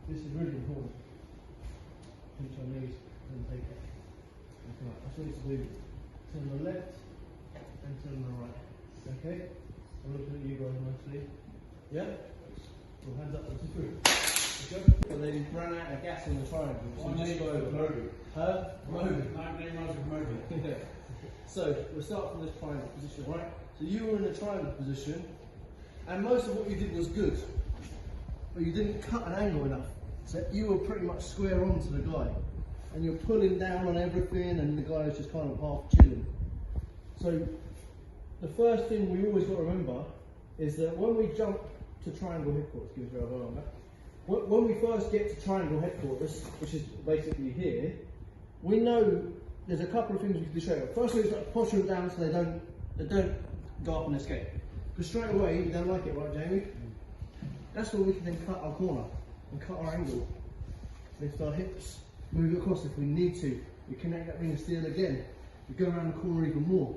This is really important. Pinch our knees and take it. Right, that's what you need to do. Turn the left and turn the right. Okay? I'm looking at you guys nicely. Yeah? Well, hands up, this is through. So they've run out of gas in the triangle. So just go over. Moby. Huh? Moby. My name was Moby. So we'll start from this triangle position, right? So you were in a triangle position, and most of what you did was good, but you didn't cut an angle enough. So you were pretty much square on to the guy, and you're pulling down on everything, and the guy is just kind of half chilling. So the first thing we always got to remember is that when we jump to triangle headquarters, give us your other arm back. When we first get to triangle headquarters, which is basically here, we know there's a couple of things we can do straight away. Firstly, is like push them down so they don't go up and escape. Because straight away you don't like it, right, Jamie? That's where we can then cut our corner and cut our angle. Lift our hips, move it across if we need to. We connect that ring of steel again. We go around the corner even more.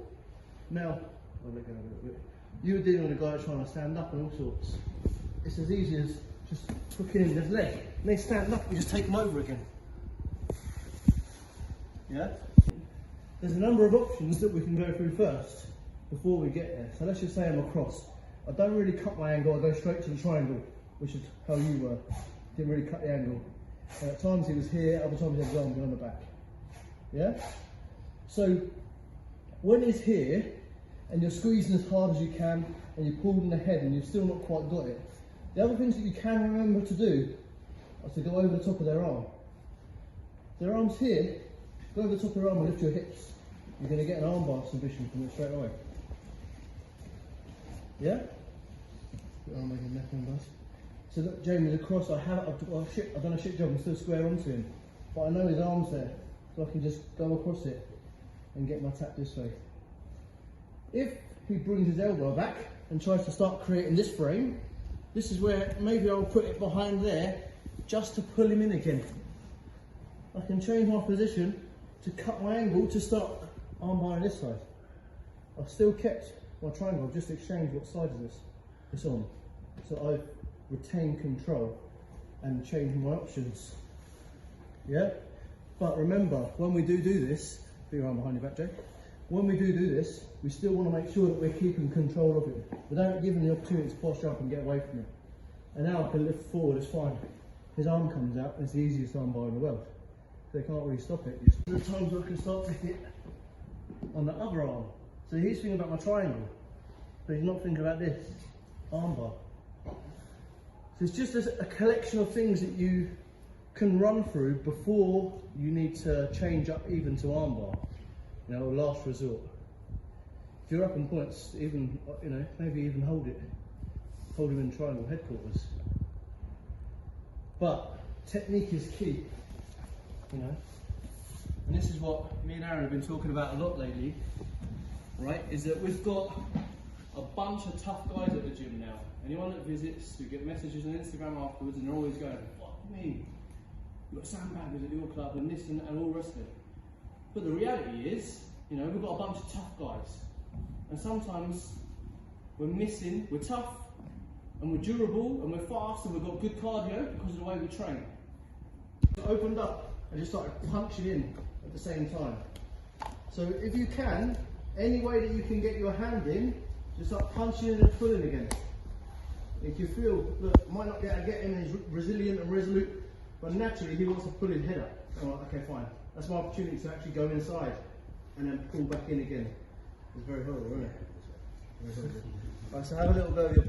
Now, I'll let go a little bit. You were dealing with a guy trying to stand up and all sorts. It's as easy as just hooking in his leg. And they stand up, we just take them over again. Yeah? There's a number of options that we can go through first before we get there. So let's just say I'm across. I don't really cut my angle, I go straight to the triangle, which is how you were. Didn't really cut the angle. At times he was here, other times he had his arm behind the back. Yeah? So when he's here, and you're squeezing as hard as you can, and you're pulling the head and you've still not quite got it, the other things that you can remember to do are to go over the top of their arm. Their arm's here, go over the top of their arm and lift your hips. You're going to get an armbar submission from it straight away. Yeah? Your arm making neck and bust. So look, Jamie, the cross, I've done a shit job, I'm still square onto him. But I know his arm's there, so I can just go across it and get my tap this way. If he brings his elbow back and tries to start creating this frame, this is where maybe I'll put it behind there just to pull him in again. I can change my position to cut my angle to start armbarring this side. I've still kept my triangle, I've just exchanged what side is this on. So I've retained control and changed my options. Yeah? But remember, when we do this, put your arm behind your back, Jay. When we do this, we still want to make sure that we're keeping control of it. Without giving the opportunity to posture up and get away from it. And now I can lift forward, it's fine. His arm comes out, and it's the easiest armbar in the world. They can't really stop it. There are times where I can start to hit on the other arm. So he's thinking about my triangle, but he's not thinking about this, armbar. So it's just a collection of things that you can run through before you need to change up even to armbar. You know, last resort. If you're up in points, even, you know, maybe even hold him in triangle headquarters. But technique is key, you know. And this is what me and Aaron have been talking about a lot lately, right? Is that we've got a bunch of tough guys at the gym now. Anyone that visits, we get messages on Instagram afterwards, and they're always going, "Fuck me, you've got sandbaggers at your club and this and all the rest of it." But the reality is, you know, we've got a bunch of tough guys. And sometimes we're missing, we're tough, and we're durable, and we're fast, and we've got good cardio because of the way we train. So opened up and just started punching in at the same time. So if you can, any way that you can get your hand in, just start punching in and pulling again. If you feel, look, might not be able to get him, he's resilient and resolute, but naturally he wants to pull his head up. I'm like, okay, fine. That's my opportunity to actually go inside and then pull back in again. It's very horrible, isn't it? Very horrible. Right, so have a little go of your